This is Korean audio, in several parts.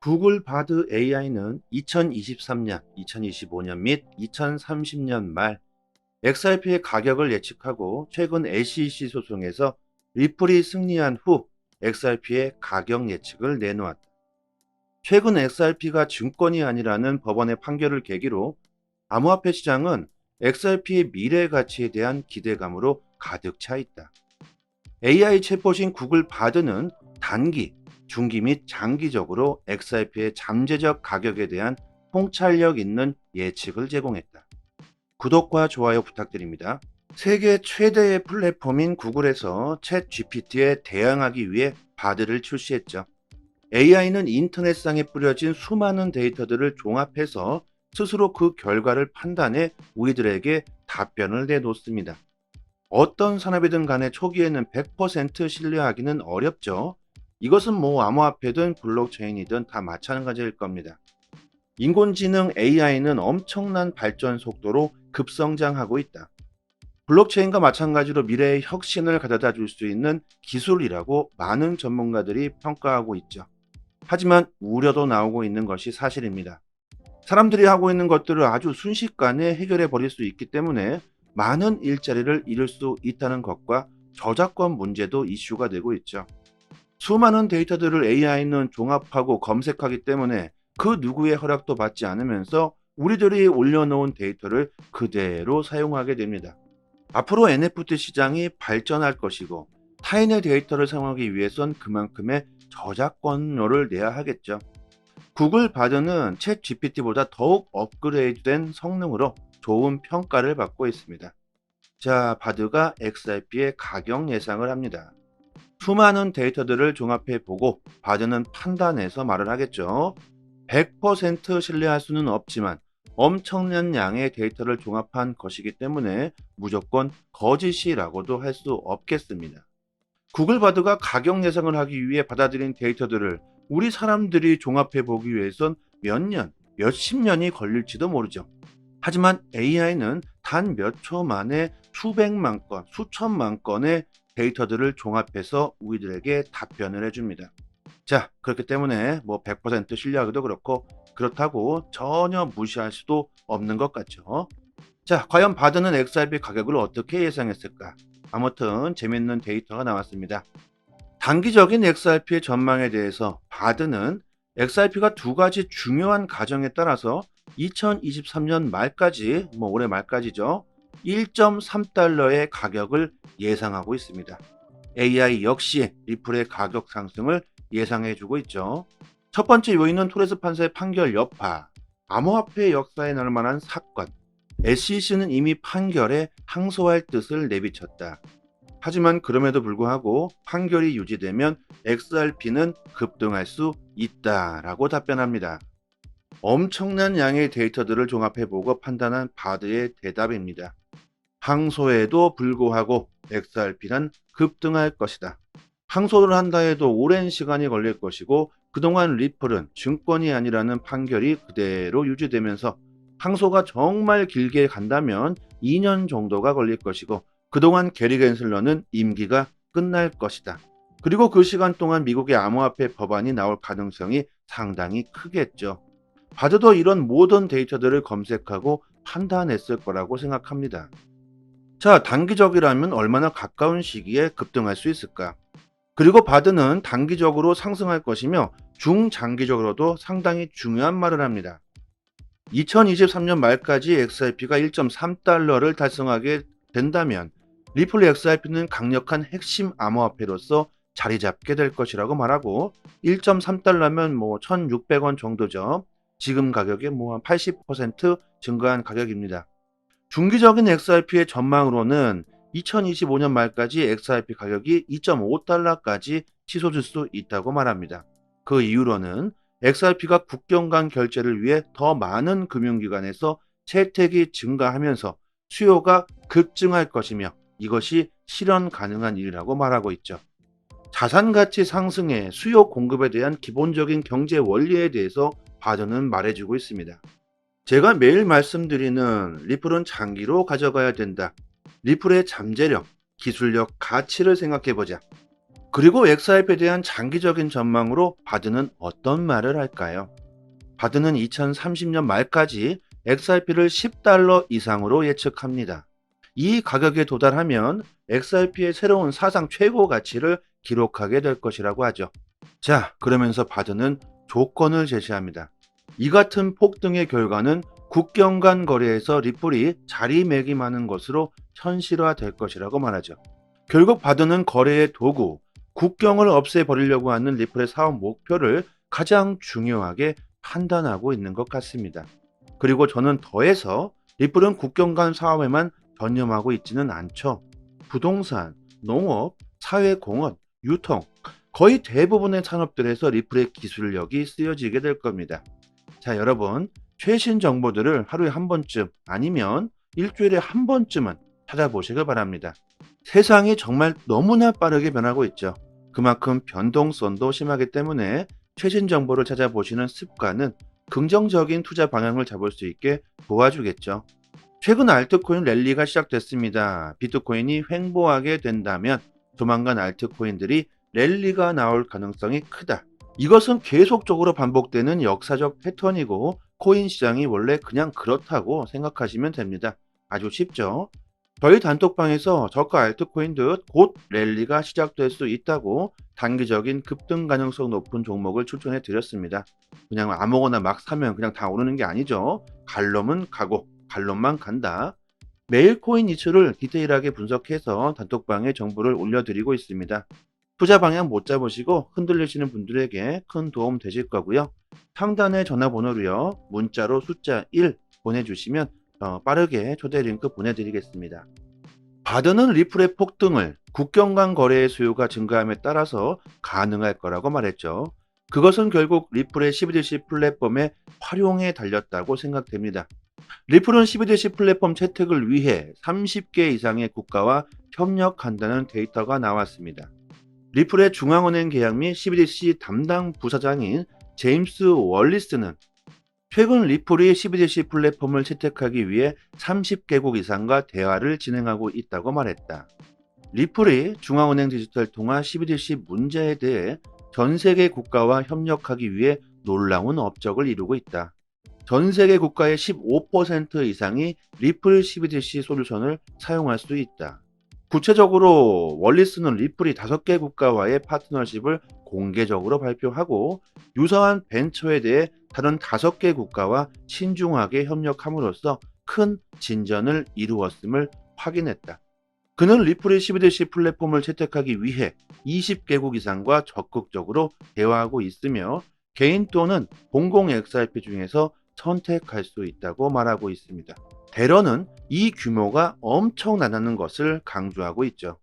구글 바드 AI는 2023년, 2025년 및 2030년 말 XRP의 가격을 예측하고 최근 SEC 소송에서 리플이 승리한 후 XRP의 가격 예측을 내놓았다. 최근 XRP가 증권이 아니라는 법원의 판결을 계기로 암호화폐 시장은 XRP의 미래 가치에 대한 기대감으로 가득 차 있다. AI 챗봇인 구글 바드는 단기, 중기 및 장기적으로 XRP의 잠재적 가격에 대한 통찰력 있는 예측을 제공했다. 구독과 좋아요 부탁드립니다. 세계 최대의 플랫폼인 구글에서 챗 GPT에 대항하기 위해 바드를 출시했죠. AI는 인터넷상에 뿌려진 수많은 데이터들을 종합해서 스스로 그 결과를 판단해 우리들에게 답변을 내놓습니다. 어떤 산업이든 간에 초기에는 100% 신뢰하기는 어렵죠. 이것은 암호화폐든 블록체인이든 다 마찬가지일 겁니다. 인공지능 AI는 엄청난 발전 속도로 급성장하고 있다. 블록체인과 마찬가지로 미래의 혁신을 가져다 줄 수 있는 기술이라고 많은 전문가들이 평가하고 있죠. 하지만 우려도 나오고 있는 것이 사실입니다. 사람들이 하고 있는 것들을 아주 순식간에 해결해 버릴 수 있기 때문에 많은 일자리를 잃을 수 있다는 것과 저작권 문제도 이슈가 되고 있죠. 수많은 데이터들을 AI는 종합하고 검색하기 때문에 그 누구의 허락도 받지 않으면서 우리들이 올려놓은 데이터를 그대로 사용하게 됩니다. 앞으로 NFT 시장이 발전할 것이고 타인의 데이터를 사용하기 위해선 그만큼의 저작권료를 내야 하겠죠. 구글 바드는 챗 GPT보다 더욱 업그레이드된 성능으로 좋은 평가를 받고 있습니다. 자, 바드가 XRP의 가격 예상을 합니다. 수많은 데이터들을 종합해 보고 바드는 판단해서 말을 하겠죠. 100% 신뢰할 수는 없지만 엄청난 양의 데이터를 종합한 것이기 때문에 무조건 거짓이라고도 할 수 없겠습니다. 구글 바드가 가격 예상을 하기 위해 받아들인 데이터들을 우리 사람들이 종합해 보기 위해선 몇 년, 몇십 년이 걸릴지도 모르죠. 하지만 AI는 단 몇 초 만에 수백만 건, 수천만 건의 데이터들을 종합해서 우리들에게 답변을 해줍니다. 자, 그렇기 때문에 100% 신뢰하기도 그렇고 그렇다고 전혀 무시할 수도 없는 것 같죠. 자, 과연 바드는 XRP 가격을 어떻게 예상했을까? 아무튼 재밌는 데이터가 나왔습니다. 단기적인 XRP의 전망에 대해서 바드는 XRP가 두 가지 중요한 가정에 따라서 2023년 말까지, 올해 말까지죠. 1.3달러의 가격을 예상하고 있습니다. AI 역시 리플의 가격 상승을 예상해주고 있죠. 첫 번째 요인은 토레스 판사의 판결 여파, 암호화폐 역사에 나올 만한 사건, SEC는 이미 판결에 항소할 뜻을 내비쳤다. 하지만 그럼에도 불구하고 판결이 유지되면 XRP는 급등할 수 있다라고 답변합니다. 엄청난 양의 데이터들을 종합해보고 판단한 바드의 대답입니다. 항소에도 불구하고 XRP는 급등할 것이다. 항소를 한다 해도 오랜 시간이 걸릴 것이고 그동안 리플은 증권이 아니라는 판결이 그대로 유지되면서 항소가 정말 길게 간다면 2년 정도가 걸릴 것이고 그동안 게리 겐슬러는 임기가 끝날 것이다. 그리고 그 시간 동안 미국의 암호화폐 법안이 나올 가능성이 상당히 크겠죠. 바드도 이런 모든 데이터들을 검색하고 판단했을 거라고 생각합니다. 자, 단기적이라면 얼마나 가까운 시기에 급등할 수 있을까? 그리고 바드는 단기적으로 상승할 것이며 중장기적으로도 상당히 중요한 말을 합니다. 2023년 말까지 XRP가 1.3달러를 달성하게 된다면 리플 XRP는 강력한 핵심 암호화폐로서 자리 잡게 될 것이라고 말하고 1.3달러면 1,600원 정도죠. 지금 가격의 한 80% 증가한 가격입니다. 중기적인 XRP의 전망으로는 2025년 말까지 XRP 가격이 2.5달러까지 치솟을 수 있다고 말합니다. 그 이유로는 XRP가 국경 간 결제를 위해 더 많은 금융기관에서 채택이 증가하면서 수요가 급증할 것이며 이것이 실현 가능한 일이라고 말하고 있죠. 자산가치 상승에 수요 공급에 대한 기본적인 경제 원리에 대해서 바드는 말해주고 있습니다. 제가 매일 말씀드리는 리플은 장기로 가져가야 된다. 리플의 잠재력, 기술력, 가치를 생각해보자. 그리고 XRP에 대한 장기적인 전망으로 바드는 어떤 말을 할까요? 바드는 2030년 말까지 XRP를 $10 이상으로 예측합니다. 이 가격에 도달하면 XRP의 새로운 사상 최고 가치를 기록하게 될 것이라고 하죠. 자, 그러면서 바드는 조건을 제시합니다. 이 같은 폭등의 결과는 국경 간 거래에서 리플이 자리매김하는 것으로 현실화될 것이라고 말하죠. 결국 바드는 거래의 도구, 국경을 없애버리려고 하는 리플의 사업 목표를 가장 중요하게 판단하고 있는 것 같습니다. 그리고 저는 더해서 리플은 국경 간 사업에만 전념하고 있지는 않죠. 부동산, 농업, 사회공헌, 유통, 거의 대부분의 산업들에서 리플의 기술력이 쓰여지게 될 겁니다. 자, 여러분, 최신 정보들을 하루에 한 번쯤 아니면 일주일에 한 번쯤은 찾아보시길 바랍니다. 세상이 정말 너무나 빠르게 변하고 있죠. 그만큼 변동성도 심하기 때문에 최신 정보를 찾아보시는 습관은 긍정적인 투자 방향을 잡을 수 있게 도와주겠죠. 최근 알트코인 랠리가 시작됐습니다. 비트코인이 횡보하게 된다면 조만간 알트코인들이 랠리가 나올 가능성이 크다. 이것은 계속적으로 반복되는 역사적 패턴이고 코인 시장이 원래 그냥 그렇다고 생각하시면 됩니다. 아주 쉽죠? 저희 단톡방에서 저가 알트코인 듯 곧 랠리가 시작될 수 있다고 단기적인 급등 가능성 높은 종목을 추천해 드렸습니다. 그냥 아무거나 막 사면 그냥 다 오르는 게 아니죠. 갈 놈은 가고 갈 놈만 간다. 매일 코인 이슈를 디테일하게 분석해서 단톡방에 정보를 올려드리고 있습니다. 투자 방향 못 잡으시고 흔들리시는 분들에게 큰 도움 되실 거고요. 상단의 전화번호로요. 문자로 숫자 1 보내주시면 빠르게 초대 링크 보내드리겠습니다. 바드는 리플의 폭등을 국경 간 거래의 수요가 증가함에 따라서 가능할 거라고 말했죠. 그것은 결국 리플의 CBDC 플랫폼의 활용에 달렸다고 생각됩니다. 리플은 CBDC 플랫폼 채택을 위해 30개 이상의 국가와 협력한다는 데이터가 나왔습니다. 리플의 중앙은행 계약 및 CBDC 담당 부사장인 제임스 월리스는 최근 리플이 CBDC 플랫폼을 채택하기 위해 30개국 이상과 대화를 진행하고 있다고 말했다. 리플이 중앙은행 디지털 통화 CBDC 문제에 대해 전 세계 국가와 협력하기 위해 놀라운 업적을 이루고 있다. 전 세계 국가의 15% 이상이 리플 CBDC 솔루션을 사용할 수 있다. 구체적으로 월리스는 리플이 5개 국가와의 파트너십을 공개적으로 발표하고 유사한 벤처에 대해 다른 5개 국가와 신중하게 협력함으로써 큰 진전을 이루었음을 확인했다. 그는 리플의 CBDC 플랫폼을 채택하기 위해 20개국 이상과 적극적으로 대화하고 있으며 개인 또는 공공 XRP 중에서 선택할 수 있다고 말하고 있습니다. 대러는 이 규모가 엄청나다는 것을 강조하고 있죠.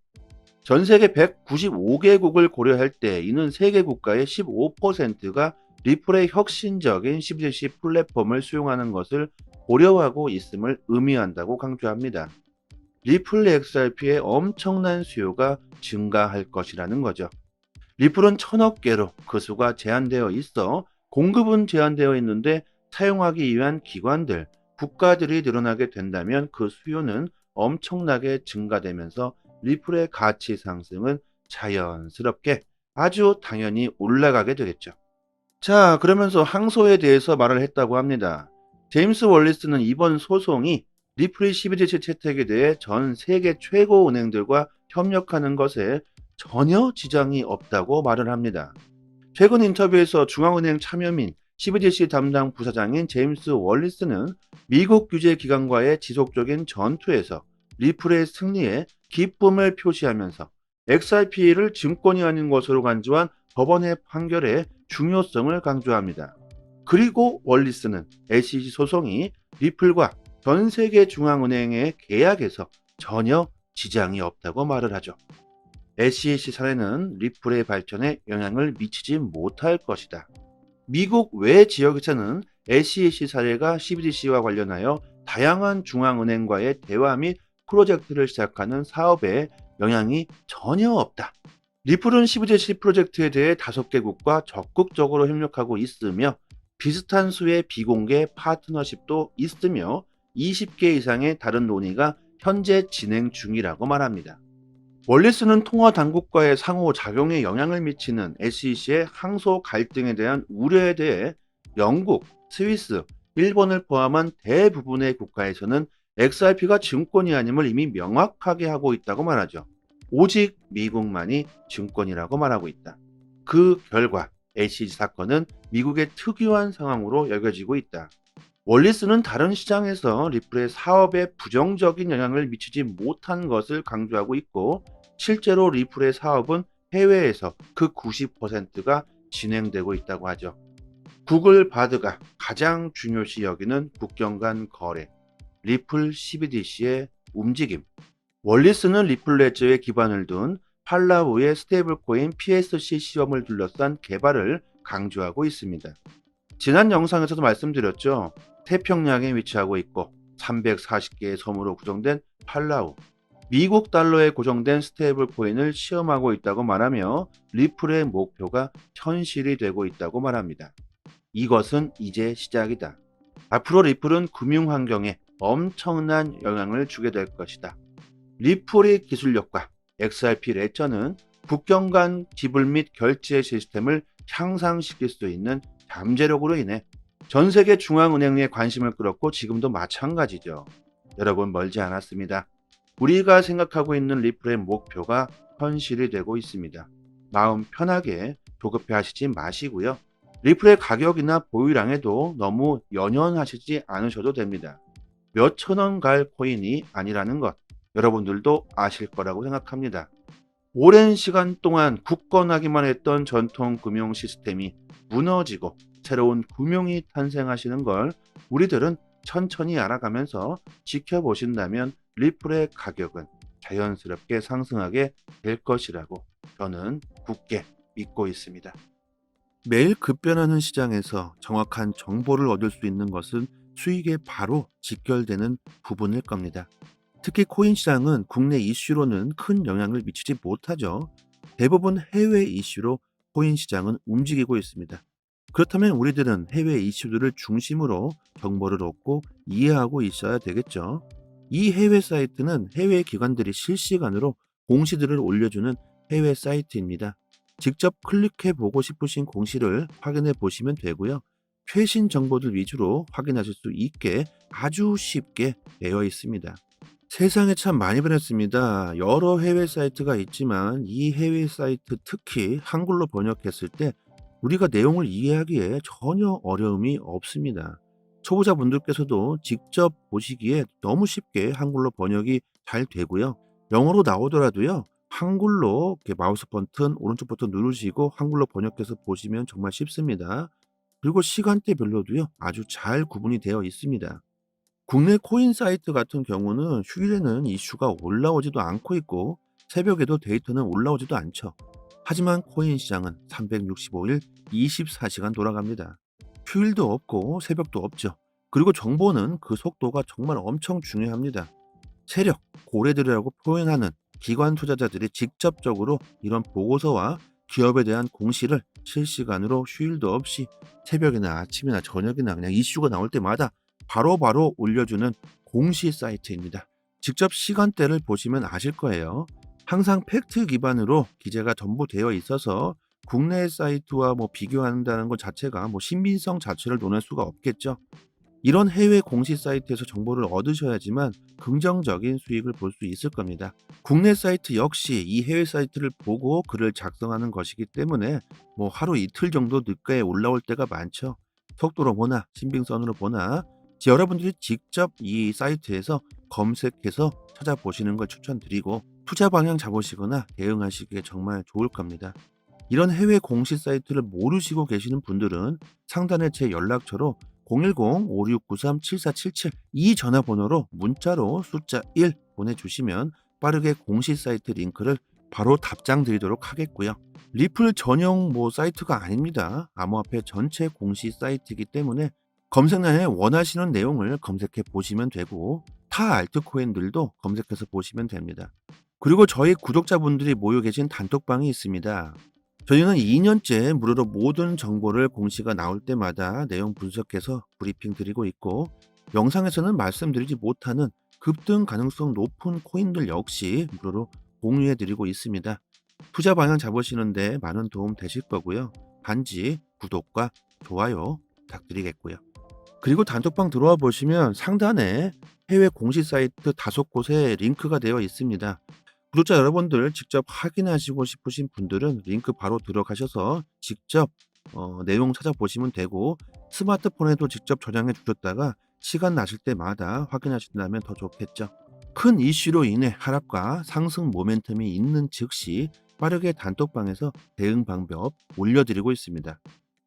전 세계 195개국을 고려할 때 이는 세계 국가의 15%가 리플의 혁신적인 CBDC 플랫폼을 수용하는 것을 고려하고 있음을 의미한다고 강조합니다. 리플 XRP의 엄청난 수요가 증가할 것이라는 거죠. 리플은 1000억 개로 그 수가 제한되어 있어 공급은 제한되어 있는데 사용하기 위한 기관들, 국가들이 늘어나게 된다면 그 수요는 엄청나게 증가되면서 리플의 가치 상승은 자연스럽게 아주 당연히 올라가게 되겠죠. 자, 그러면서 항소에 대해서 말을 했다고 합니다. 제임스 월리스는 이번 소송이 리플의 CBDC 채택에 대해 전 세계 최고 은행들과 협력하는 것에 전혀 지장이 없다고 말을 합니다. 최근 인터뷰에서 중앙은행 참여민 CBDC 담당 부사장인 제임스 월리스는 미국 규제 기관과의 지속적인 전투에서 리플의 승리에 기쁨을 표시하면서 XRP를 증권이 아닌 것으로 간주한 법원의 판결의 중요성을 강조합니다. 그리고 월리스는 SEC 소송이 리플과 전 세계 중앙은행의 계약에서 전혀 지장이 없다고 말을 하죠. SEC 사례는 리플의 발전에 영향을 미치지 못할 것이다. 미국 외 지역에서는 SEC 사례가 CBDC와 관련하여 다양한 중앙은행과의 대화 및 프로젝트를 시작하는 사업에 영향이 전혀 없다. 리플은 CBDC 프로젝트에 대해 5개국과 적극적으로 협력하고 있으며 비슷한 수의 비공개 파트너십도 있으며 20개 이상의 다른 논의가 현재 진행 중이라고 말합니다. 월리스는 통화 당국과의 상호작용에 영향을 미치는 SEC의 항소 갈등에 대한 우려에 대해 영국, 스위스, 일본을 포함한 대부분의 국가에서는 XRP가 증권이 아님을 이미 명확하게 하고 있다고 말하죠. 오직 미국만이 증권이라고 말하고 있다. 그 결과 SEC 사건은 미국의 특유한 상황으로 여겨지고 있다. 월리스는 다른 시장에서 리플의 사업에 부정적인 영향을 미치지 못한 것을 강조하고 있고, 실제로 리플의 사업은 해외에서 그 90%가 진행되고 있다고 하죠. 구글 바드가 가장 중요시 여기는 국경 간 거래, 리플 CBDC의 움직임. 월리스는 리플 레저에 기반을 둔 팔라우의 스테이블코인 PSC 시험을 둘러싼 개발을 강조하고 있습니다. 지난 영상에서도 말씀드렸죠. 태평양에 위치하고 있고 340개의 섬으로 구성된 팔라우, 미국 달러에 고정된 스테이블 코인을 시험하고 있다고 말하며 리플의 목표가 현실이 되고 있다고 말합니다. 이것은 이제 시작이다. 앞으로 리플은 금융 환경에 엄청난 영향을 주게 될 것이다. 리플의 기술력과 XRP 레저는 국경 간 지불 및 결제 시스템을 향상시킬 수 있는 잠재력으로 인해 전 세계 중앙은행에 관심을 끌었고 지금도 마찬가지죠. 여러분, 멀지 않았습니다. 우리가 생각하고 있는 리플의 목표가 현실이 되고 있습니다. 마음 편하게 조급해 하시지 마시고요. 리플의 가격이나 보유량에도 너무 연연하시지 않으셔도 됩니다. 몇천 원 갈 코인이 아니라는 것, 여러분들도 아실 거라고 생각합니다. 오랜 시간 동안 굳건하기만 했던 전통 금융 시스템이 무너지고 새로운 금융이 탄생하시는 걸 우리들은 천천히 알아가면서 지켜보신다면 리플의 가격은 자연스럽게 상승하게 될 것이라고 저는 굳게 믿고 있습니다. 매일 급변하는 시장에서 정확한 정보를 얻을 수 있는 것은 수익에 바로 직결되는 부분일 겁니다. 특히 코인 시장은 국내 이슈로는 큰 영향을 미치지 못하죠. 대부분 해외 이슈로 코인 시장은 움직이고 있습니다. 그렇다면 우리들은 해외 이슈들을 중심으로 정보를 얻고 이해하고 있어야 되겠죠. 이 해외 사이트는 해외 기관들이 실시간으로 공시들을 올려주는 해외 사이트입니다. 직접 클릭해 보고 싶으신 공시를 확인해 보시면 되고요. 최신 정보들 위주로 확인하실 수 있게 아주 쉽게 되어 있습니다. 세상에 참 많이 변했습니다. 여러 해외 사이트가 있지만 이 해외 사이트 특히 한글로 번역했을 때 우리가 내용을 이해하기에 전혀 어려움이 없습니다. 초보자분들께서도 직접 보시기에 너무 쉽게 한글로 번역이 잘 되고요. 영어로 나오더라도요. 한글로 이렇게 마우스 버튼, 오른쪽 버튼 누르시고 한글로 번역해서 보시면 정말 쉽습니다. 그리고 시간대별로도요. 아주 잘 구분이 되어 있습니다. 국내 코인 사이트 같은 경우는 휴일에는 이슈가 올라오지도 않고 있고 새벽에도 데이터는 올라오지도 않죠. 하지만 코인 시장은 365일 24시간 돌아갑니다. 휴일도 없고 새벽도 없죠. 그리고 정보는 그 속도가 정말 엄청 중요합니다. 세력, 고래들이라고 표현하는 기관 투자자들이 직접적으로 이런 보고서와 기업에 대한 공시를 실시간으로 휴일도 없이 새벽이나 아침이나 저녁이나 그냥 이슈가 나올 때마다 바로바로 올려주는 공시 사이트입니다. 직접 시간대를 보시면 아실 거예요. 항상 팩트 기반으로 기재가 전부 되어 있어서 국내 사이트와 비교한다는 것 자체가 신빙성 자체를 논할 수가 없겠죠. 이런 해외 공시 사이트에서 정보를 얻으셔야지만 긍정적인 수익을 볼 수 있을 겁니다. 국내 사이트 역시 이 해외 사이트를 보고 글을 작성하는 것이기 때문에 하루 이틀 정도 늦게 올라올 때가 많죠. 속도로 보나 신빙성으로 보나 여러분들이 직접 이 사이트에서 검색해서 찾아보시는 걸 추천드리고 투자 방향 잡으시거나 대응하시기에 정말 좋을 겁니다. 이런 해외 공시 사이트를 모르시고 계시는 분들은 상단에 제 연락처로 010-5693-7477 이 전화번호로 문자로 숫자 1 보내주시면 빠르게 공시 사이트 링크를 바로 답장 드리도록 하겠고요. 리플 전용 사이트가 아닙니다. 암호화폐 전체 공시 사이트이기 때문에 검색란에 원하시는 내용을 검색해 보시면 되고 타 알트코인들도 검색해서 보시면 됩니다. 그리고 저희 구독자분들이 모여 계신 단톡방이 있습니다. 저희는 2년째 무료로 모든 정보를 공시가 나올 때마다 내용 분석해서 브리핑 드리고 있고 영상에서는 말씀드리지 못하는 급등 가능성 높은 코인들 역시 무료로 공유해드리고 있습니다. 투자 방향 잡으시는데 많은 도움 되실 거고요. 단지 구독과 좋아요 부탁드리겠고요. 그리고 단톡방 들어와 보시면 상단에 해외 공시 사이트 5곳에 링크가 되어 있습니다. 구독자 여러분들 직접 확인하시고 싶으신 분들은 링크 바로 들어가셔서 직접 내용 찾아보시면 되고, 스마트폰에도 직접 저장해 주셨다가 시간 나실 때마다 확인하신다면 더 좋겠죠. 큰 이슈로 인해 하락과 상승 모멘텀이 있는 즉시 빠르게 단톡방에서 대응 방법 올려드리고 있습니다.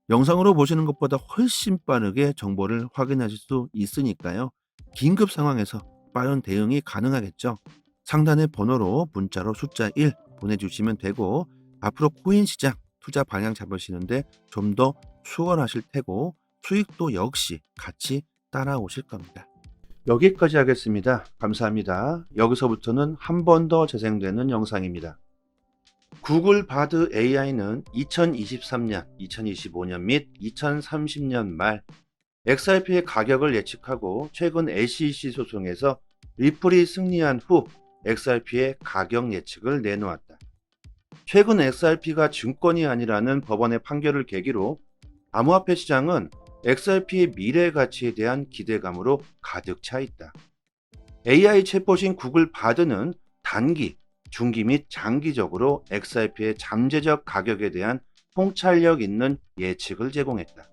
영상으로 보시는 것보다 훨씬 빠르게 정보를 확인하실 수 있으니까요. 긴급 상황에서 빠른 대응이 가능하겠죠. 상단의 번호로 문자로 숫자 1 보내주시면 되고, 앞으로 코인 시장 투자 방향 잡으시는데 좀 더 수월하실 테고 수익도 역시 같이 따라오실 겁니다. 여기까지 하겠습니다. 감사합니다. 여기서부터는 한 번 더 재생되는 영상입니다. 구글 바드 AI는 2023년, 2025년 및 2030년 말 XRP의 가격을 예측하고 최근 SEC 소송에서 리플이 승리한 후 XRP의 가격 예측을 내놓았다. 최근 XRP가 증권이 아니라는 법원의 판결을 계기로 암호화폐 시장은 XRP의 미래 가치에 대한 기대감으로 가득 차 있다. AI 챗봇인 구글 바드는 단기, 중기 및 장기적으로 XRP의 잠재적 가격에 대한 통찰력 있는 예측을 제공했다.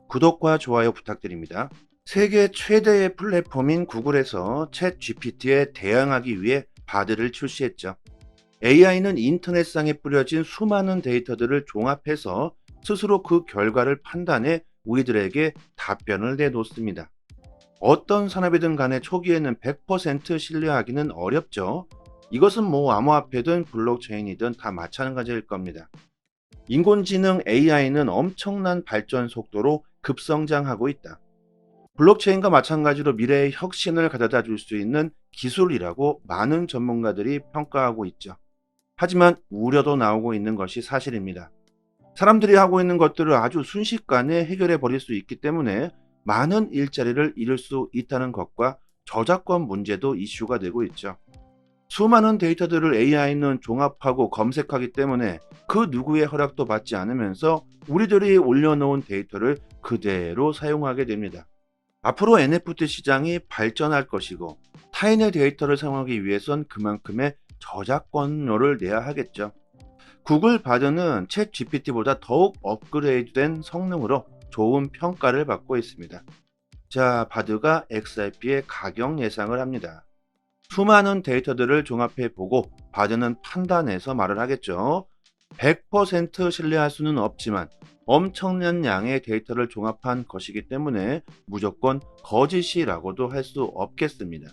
구독과 좋아요 부탁드립니다. 세계 최대의 플랫폼인 구글에서 챗 GPT에 대항하기 위해 바드를 출시했죠. AI는 인터넷상에 뿌려진 수많은 데이터들을 종합해서 스스로 그 결과를 판단해 우리들에게 답변을 내놓습니다. 어떤 산업이든 간에 초기에는 100% 신뢰하기는 어렵죠. 이것은 암호화폐든 블록체인이든 다 마찬가지일 겁니다. 인공지능 AI는 엄청난 발전 속도로 급성장하고 있다. 블록체인과 마찬가지로 미래의 혁신을 가져다 줄 수 있는 기술이라고 많은 전문가들이 평가하고 있죠. 하지만 우려도 나오고 있는 것이 사실입니다. 사람들이 하고 있는 것들을 아주 순식간에 해결해 버릴 수 있기 때문에 많은 일자리를 잃을 수 있다는 것과 저작권 문제도 이슈가 되고 있죠. 수많은 데이터들을 AI는 종합하고 검색하기 때문에 그 누구의 허락도 받지 않으면서 우리들이 올려놓은 데이터를 그대로 사용하게 됩니다. 앞으로 NFT 시장이 발전할 것이고 타인의 데이터를 사용하기 위해선 그만큼의 저작권료를 내야 하겠죠. 구글 바드는 챗 GPT보다 더욱 업그레이드된 성능으로 좋은 평가를 받고 있습니다. 자, 바드가 XRP의 가격 예상을 합니다. 수많은 데이터들을 종합해 보고 바드는 판단해서 말을 하겠죠. 100% 신뢰할 수는 없지만 엄청난 양의 데이터를 종합한 것이기 때문에 무조건 거짓이라고도 할 수 없겠습니다.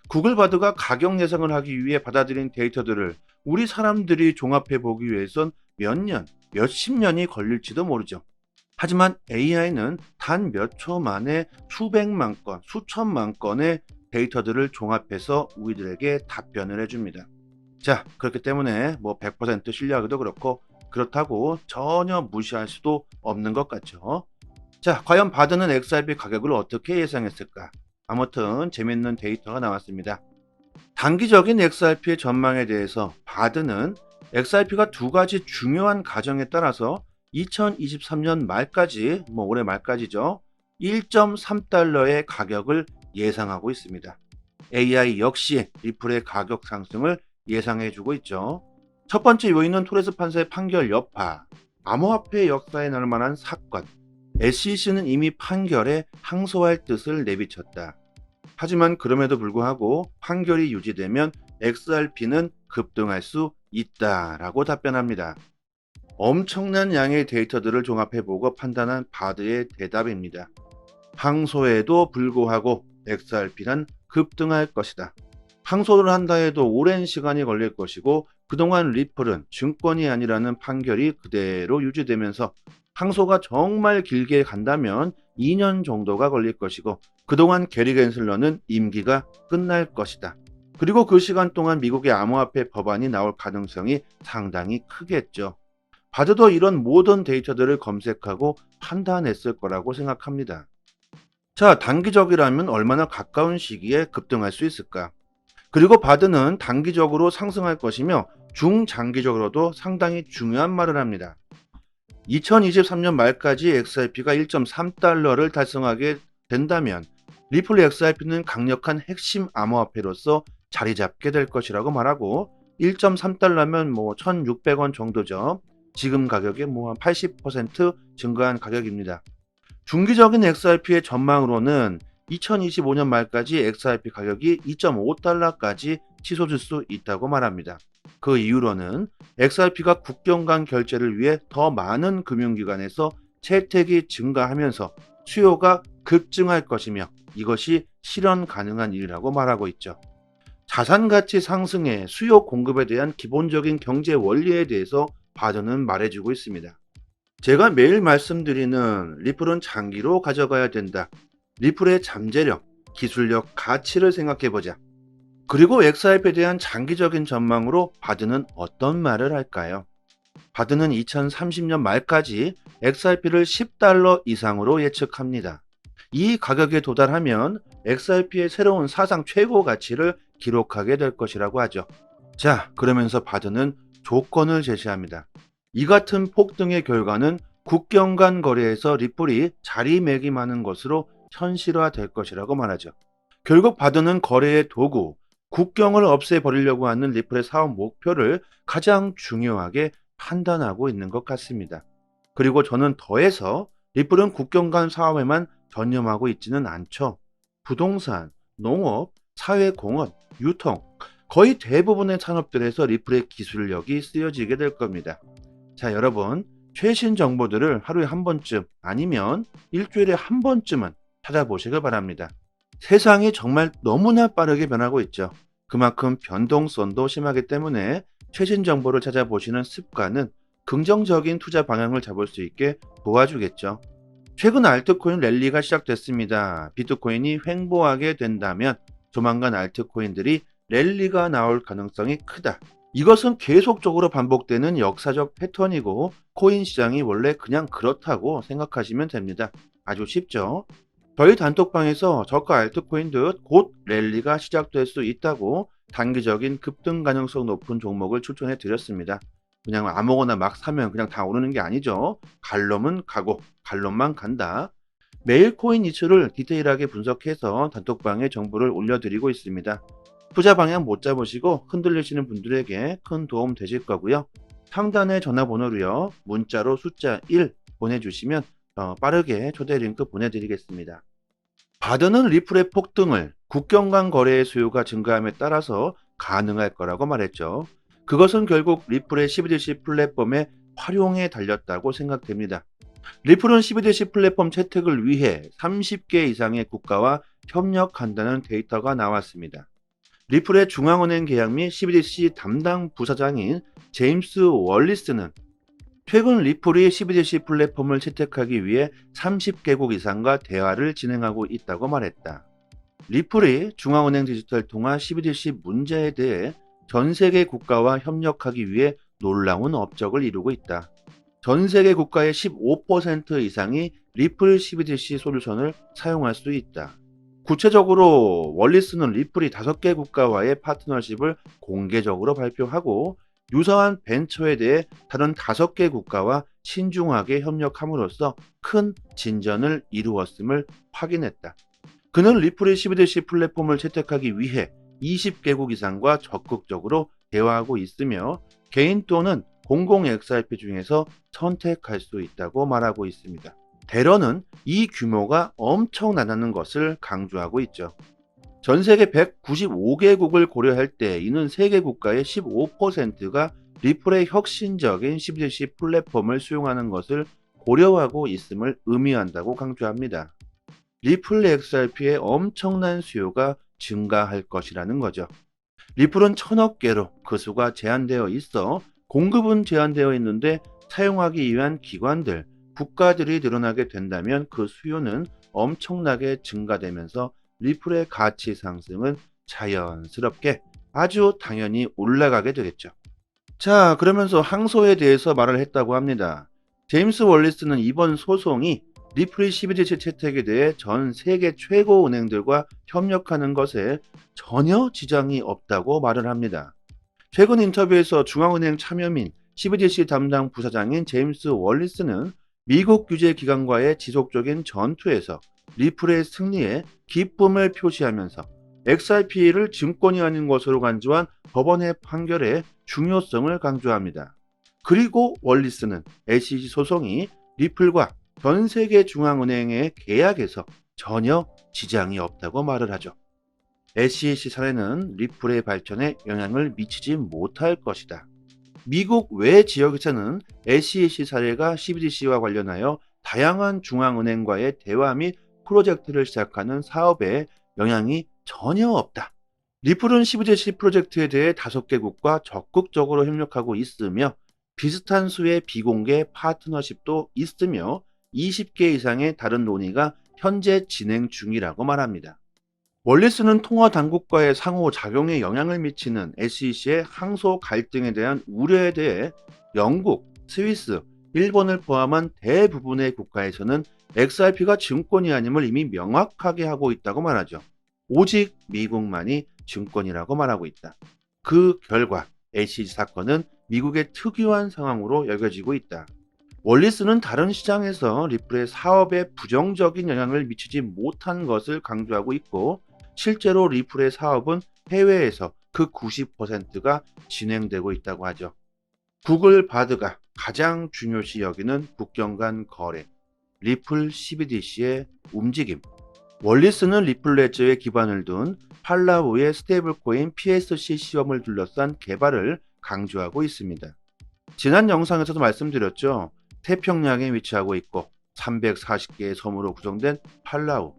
구글 바드가 가격 예상을 하기 위해 받아들인 데이터들을 우리 사람들이 종합해 보기 위해선 몇 년, 몇십 년이 걸릴지도 모르죠. 하지만 AI는 단 몇 초 만에 수백만 건, 수천만 건의 데이터들을 종합해서 우리들에게 답변을 해줍니다. 자, 그렇기 때문에 100% 신뢰하기도 그렇고 그렇다고 전혀 무시할 수도 없는 것 같죠. 자, 과연 바드는 XRP 가격을 어떻게 예상했을까? 아무튼 재밌는 데이터가 나왔습니다. 단기적인 XRP의 전망에 대해서 바드는 XRP가 두 가지 중요한 가정에 따라서 2023년 말까지, 올해 말까지죠, 1.3달러의 가격을 예상하고 있습니다. AI 역시 리플의 가격 상승을 예상해주고 있죠. 첫 번째 요인은 토레스 판사의 판결 여파, 암호화폐 역사에 나올 만한 사건, SEC는 이미 판결에 항소할 뜻을 내비쳤다. 하지만 그럼에도 불구하고 판결이 유지되면 XRP는 급등할 수 있다라고 답변합니다. 엄청난 양의 데이터들을 종합해보고 판단한 바드의 대답입니다. 항소에도 불구하고 XRP는 급등할 것이다. 항소를 한다 해도 오랜 시간이 걸릴 것이고 그동안 리플은 증권이 아니라는 판결이 그대로 유지되면서 항소가 정말 길게 간다면 2년 정도가 걸릴 것이고 그동안 게리 겐슬러는 임기가 끝날 것이다. 그리고 그 시간 동안 미국의 암호화폐 법안이 나올 가능성이 상당히 크겠죠. 바드도 이런 모든 데이터들을 검색하고 판단했을 거라고 생각합니다. 자, 단기적이라면 얼마나 가까운 시기에 급등할 수 있을까? 그리고 바드는 단기적으로 상승할 것이며 중장기적으로도 상당히 중요한 말을 합니다. 2023년 말까지 XRP가 1.3달러를 달성하게 된다면 리플 XRP는 강력한 핵심 암호화폐로서 자리 잡게 될 것이라고 말하고 1.3달러면 1,600원 정도죠. 지금 가격의 한 80% 증가한 가격입니다. 중기적인 XRP의 전망으로는 2025년 말까지 XRP 가격이 2.5달러까지 치솟을 수 있다고 말합니다. 그 이유로는 XRP가 국경 간 결제를 위해 더 많은 금융기관에서 채택이 증가하면서 수요가 급증할 것이며 이것이 실현 가능한 일이라고 말하고 있죠. 자산 가치 상승의 수요 공급에 대한 기본적인 경제 원리에 대해서 바드는 말해주고 있습니다. 제가 매일 말씀드리는 리플은 장기로 가져가야 된다. 리플의 잠재력, 기술력, 가치를 생각해보자. 그리고 XRP에 대한 장기적인 전망으로 바드는 어떤 말을 할까요? 바드는 2030년 말까지 XRP를 10달러 이상으로 예측합니다. 이 가격에 도달하면 XRP의 새로운 사상 최고 가치를 기록하게 될 것이라고 하죠. 자, 그러면서 바드는 조건을 제시합니다. 이 같은 폭등의 결과는 국경 간 거래에서 리플이 자리매김하는 것으로 현실화될 것이라고 말하죠. 결국 바드는 거래의 도구, 국경을 없애버리려고 하는 리플의 사업 목표를 가장 중요하게 판단하고 있는 것 같습니다. 그리고 저는 더해서 리플은 국경 간 사업에만 전념하고 있지는 않죠. 부동산, 농업, 사회공헌, 유통, 거의 대부분의 산업들에서 리플의 기술력이 쓰여지게 될 겁니다. 자, 여러분, 최신 정보들을 하루에 한 번쯤 아니면 일주일에 한 번쯤은 찾아보시길 바랍니다. 세상이 정말 너무나 빠르게 변하고 있죠. 그만큼 변동성도 심하기 때문에 최신 정보를 찾아보시는 습관은 긍정적인 투자 방향을 잡을 수 있게 도와주겠죠. 최근 알트코인 랠리가 시작됐습니다. 비트코인이 횡보하게 된다면 조만간 알트코인들이 랠리가 나올 가능성이 크다. 이것은 계속적으로 반복되는 역사적 패턴이고 코인 시장이 원래 그냥 그렇다고 생각하시면 됩니다. 아주 쉽죠? 저희 단톡방에서 저가 알트코인 듯 곧 랠리가 시작될 수 있다고 단기적인 급등 가능성 높은 종목을 추천해 드렸습니다. 그냥 아무거나 막 사면 그냥 다 오르는 게 아니죠. 갈 놈은 가고 갈 놈만 간다. 매일 코인 이슈를 디테일하게 분석해서 단톡방에 정보를 올려드리고 있습니다. 투자 방향 못 잡으시고 흔들리시는 분들에게 큰 도움 되실 거고요. 상단의 전화번호로요. 문자로 숫자 1 보내주시면 빠르게 초대 링크 보내드리겠습니다. 바드는 리플의 폭등을 국경 간 거래의 수요가 증가함에 따라서 가능할 거라고 말했죠. 그것은 결국 리플의 12DC 플랫폼의 활용에 달렸다고 생각됩니다. 리플은 12DC 플랫폼 채택을 위해 30개 이상의 국가와 협력한다는 데이터가 나왔습니다. 리플의 중앙은행 계약 및 12DC 담당 부사장인 제임스 월리스는 최근 리플이 12DC 플랫폼을 채택하기 위해 30개국 이상과 대화를 진행하고 있다고 말했다. 리플이 중앙은행 디지털 통화 12DC 문제에 대해 전 세계 국가와 협력하기 위해 놀라운 업적을 이루고 있다. 전 세계 국가의 15% 이상이 리플 12DC 솔루션을 사용할 수 있다. 구체적으로 월리스는 리플이 5개 국가와의 파트너십을 공개적으로 발표하고 유사한 벤처에 대해 다른 5개 국가와 신중하게 협력함으로써 큰 진전을 이루었음을 확인했다. 그는 리플의 12DC 플랫폼을 채택하기 위해 20개국 이상과 적극적으로 대화하고 있으며 개인 또는 공공 XRP 중에서 선택할 수 있다고 말하고 있습니다. 대러는 이 규모가 엄청나다는 것을 강조하고 있죠. 전 세계 195개국을 고려할 때 이는 세계 국가의 15%가 리플의 혁신적인 12DC 플랫폼을 수용하는 것을 고려하고 있음을 의미한다고 강조합니다. 리플 XRP의 엄청난 수요가 증가할 것이라는 거죠. 리플은 1000억 개로 그 수가 제한되어 있어 공급은 제한되어 있는데 사용하기 위한 기관들, 국가들이 늘어나게 된다면 그 수요는 엄청나게 증가되면서 리플의 가치 상승은 자연스럽게 아주 당연히 올라가게 되겠죠. 자, 그러면서 항소에 대해서 말을 했다고 합니다. 제임스 월리스는 이번 소송이 리플이 12지시 채택에 대해 전 세계 최고 은행들과 협력하는 것에 전혀 지장이 없다고 말을 합니다. 최근 인터뷰에서 중앙은행 참여민 CBDC 담당 부사장인 제임스 월리스는 미국 규제 기관과의 지속적인 전투에서 리플의 승리에 기쁨을 표시하면서 XRP를 증권이 아닌 것으로 간주한 법원의 판결의 중요성을 강조합니다. 그리고 월리스는 SEC 소송이 리플과 전 세계 중앙은행의 계약에서 전혀 지장이 없다고 말을 하죠. SEC 사례는 리플의 발전에 영향을 미치지 못할 것이다. 미국 외 지역에서는 SEC 사례가 CBDC와 관련하여 다양한 중앙은행과의 대화 및 프로젝트를 시작하는 사업에 영향이 전혀 없다. 리플은 CBDC 프로젝트에 대해 5개국과 적극적으로 협력하고 있으며 비슷한 수의 비공개 파트너십도 있으며 20개 이상의 다른 논의가 현재 진행 중이라고 말합니다. 월리스는 통화 당국과의 상호작용에 영향을 미치는 SEC의 항소 갈등에 대한 우려에 대해 영국, 스위스, 일본을 포함한 대부분의 국가에서는 XRP가 증권이 아님을 이미 명확하게 하고 있다고 말하죠. 오직 미국만이 증권이라고 말하고 있다. 그 결과 SEC 사건은 미국의 특유한 상황으로 여겨지고 있다. 월리스는 다른 시장에서 리플의 사업에 부정적인 영향을 미치지 못한 것을 강조하고 있고, 실제로 리플의 사업은 해외에서 그 90%가 진행되고 있다고 하죠. 구글 바드가 가장 중요시 여기는 국경 간 거래, 리플 CBDC의 움직임. 월리스는 리플 레저에 기반을 둔 팔라우의 스테이블코인 PSC 시험을 둘러싼 개발을 강조하고 있습니다. 지난 영상에서도 말씀드렸죠. 태평양에 위치하고 있고 340개의 섬으로 구성된 팔라우,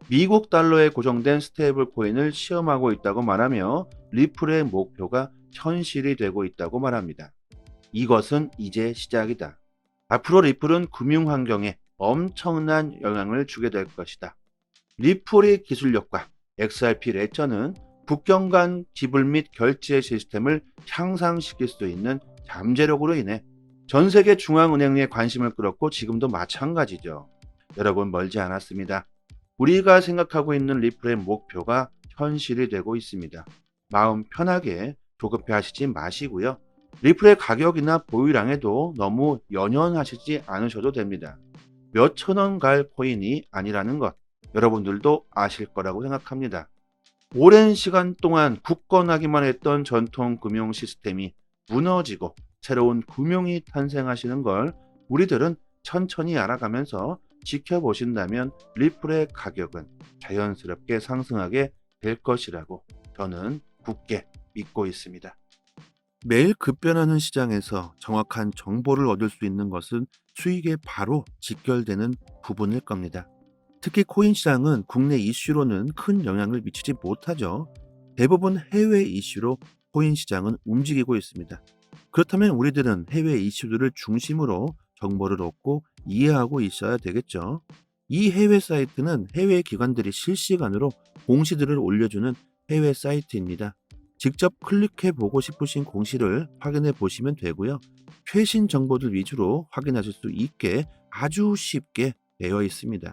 미국 달러에 고정된 스테이블 코인을 시험하고 있다고 말하며 리플의 목표가 현실이 되고 있다고 말합니다. 이것은 이제 시작이다. 앞으로 리플은 금융 환경에 엄청난 영향을 주게 될 것이다. 리플의 기술력과 XRP 레저는 국경 간 지불 및 결제 시스템을 향상시킬 수 있는 잠재력으로 인해 전 세계 중앙은행에 관심을 끌었고 지금도 마찬가지죠. 여러분, 멀지 않았습니다. 우리가 생각하고 있는 리플의 목표가 현실이 되고 있습니다. 마음 편하게 조급해 하시지 마시고요. 리플의 가격이나 보유량에도 너무 연연하시지 않으셔도 됩니다. 몇천 원 갈 코인이 아니라는 것, 여러분들도 아실 거라고 생각합니다. 오랜 시간 동안 굳건하기만 했던 전통 금융 시스템이 무너지고 새로운 금융이 탄생하시는 걸 우리들은 천천히 알아가면서 지켜보신다면 리플의 가격은 자연스럽게 상승하게 될 것이라고 저는 굳게 믿고 있습니다. 매일 급변하는 시장에서 정확한 정보를 얻을 수 있는 것은 수익에 바로 직결되는 부분일 겁니다. 특히 코인 시장은 국내 이슈로는 큰 영향을 미치지 못하죠. 대부분 해외 이슈로 코인 시장은 움직이고 있습니다. 그렇다면 우리들은 해외 이슈들을 중심으로 정보를 얻고 이해하고 있어야 되겠죠. 이 해외 사이트는 해외 기관들이 실시간으로 공시들을 올려주는 해외 사이트입니다. 직접 클릭해 보고 싶으신 공시를 확인해 보시면 되고요. 최신 정보들 위주로 확인하실 수 있게 아주 쉽게 되어 있습니다.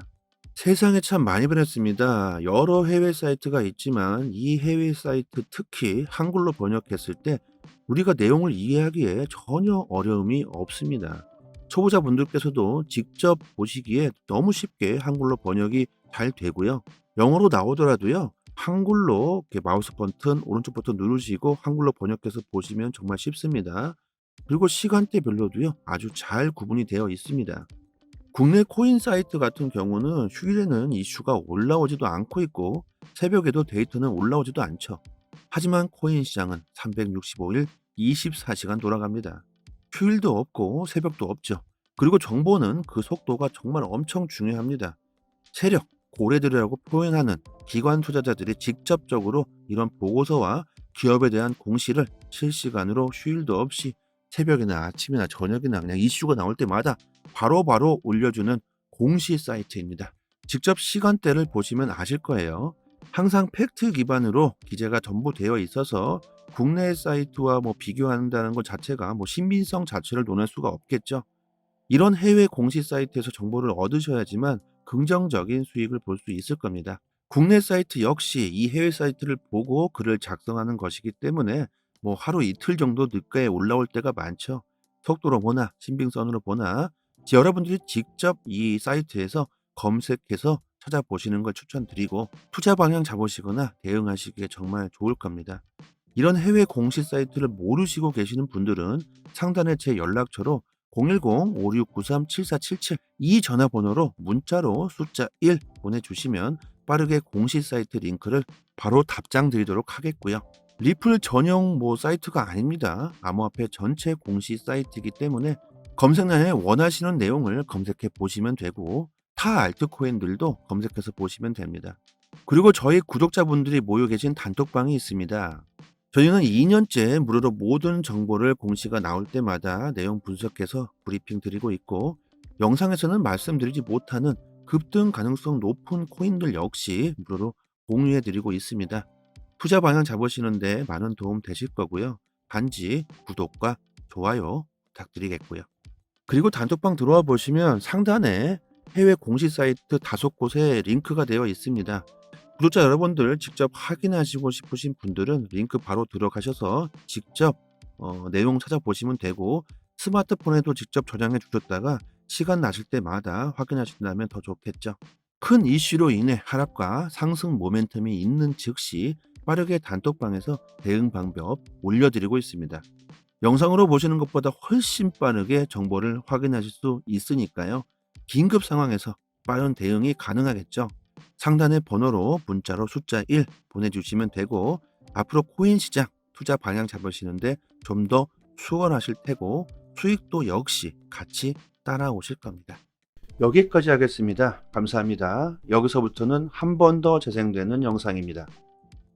세상에 참 많이 변했습니다. 여러 해외 사이트가 있지만 이 해외 사이트 특히 한글로 번역했을 때 우리가 내용을 이해하기에 전혀 어려움이 없습니다. 초보자분들께서도 직접 보시기에 너무 쉽게 한글로 번역이 잘 되고요. 영어로 나오더라도요. 한글로 이렇게 마우스 버튼, 오른쪽 버튼 누르시고 한글로 번역해서 보시면 정말 쉽습니다. 그리고 시간대별로도요. 아주 잘 구분이 되어 있습니다. 국내 코인 사이트 같은 경우는 휴일에는 이슈가 올라오지도 않고 있고 새벽에도 데이터는 올라오지도 않죠. 하지만 코인 시장은 365일 24시간 돌아갑니다. 휴일도 없고 새벽도 없죠. 그리고 정보는 그 속도가 정말 엄청 중요합니다. 세력, 고래들이라고 표현하는 기관 투자자들이 직접적으로 이런 보고서와 기업에 대한 공시를 실시간으로 휴일도 없이 새벽이나 아침이나 저녁이나 그냥 이슈가 나올 때마다 바로바로 올려주는 공시 사이트입니다. 직접 시간대를 보시면 아실 거예요. 항상 팩트 기반으로 기재가 전부 되어 있어서 국내 사이트와 비교한다는 것 자체가 신빙성 자체를 논할 수가 없겠죠. 이런 해외 공시 사이트에서 정보를 얻으셔야지만 긍정적인 수익을 볼 수 있을 겁니다. 국내 사이트 역시 이 해외 사이트를 보고 글을 작성하는 것이기 때문에 뭐 하루 이틀 정도 늦게 올라올 때가 많죠. 속도로 보나 신빙성으로 보나 여러분들이 직접 이 사이트에서 검색해서 찾아보시는 걸 추천드리고 투자 방향 잡으시거나 대응하시기에 정말 좋을 겁니다. 이런 해외 공시 사이트를 모르시고 계시는 분들은 상단에 제 연락처로 010-5693-7477 이 전화번호로 문자로 숫자 1 보내주시면 빠르게 공시 사이트 링크를 바로 답장 드리도록 하겠고요. 리플 전용 사이트가 아닙니다. 암호화폐 전체 공시 사이트이기 때문에 검색란에 원하시는 내용을 검색해 보시면 되고 타 알트코인들도 검색해서 보시면 됩니다. 그리고 저희 구독자분들이 모여 계신 단톡방이 있습니다. 저희는 2년째 무료로 모든 정보를 공시가 나올 때마다 내용 분석해서 브리핑 드리고 있고 영상에서는 말씀드리지 못하는 급등 가능성 높은 코인들 역시 무료로 공유해 드리고 있습니다. 투자 방향 잡으시는데 많은 도움 되실 거고요. 단지 구독과 좋아요 부탁드리겠고요. 그리고 단톡방 들어와 보시면 상단에 해외 공시 사이트 5곳에 링크가 되어 있습니다. 구독자 여러분들 직접 확인하시고 싶으신 분들은 링크 바로 들어가셔서 직접 내용 찾아보시면 되고 스마트폰에도 직접 저장해 주셨다가 시간 나실 때마다 확인하신다면 더 좋겠죠. 큰 이슈로 인해 하락과 상승 모멘텀이 있는 즉시 빠르게 단톡방에서 대응 방법 올려드리고 있습니다. 영상으로 보시는 것보다 훨씬 빠르게 정보를 확인하실 수 있으니까요. 긴급 상황에서 빠른 대응이 가능하겠죠. 상단의 번호로 문자로 숫자 1 보내주시면 되고 앞으로 코인 시장 투자 방향 잡으시는데 좀 더 수월하실 테고 수익도 역시 같이 따라오실 겁니다. 여기까지 하겠습니다. 감사합니다. 여기서부터는 한 번 더 재생되는 영상입니다.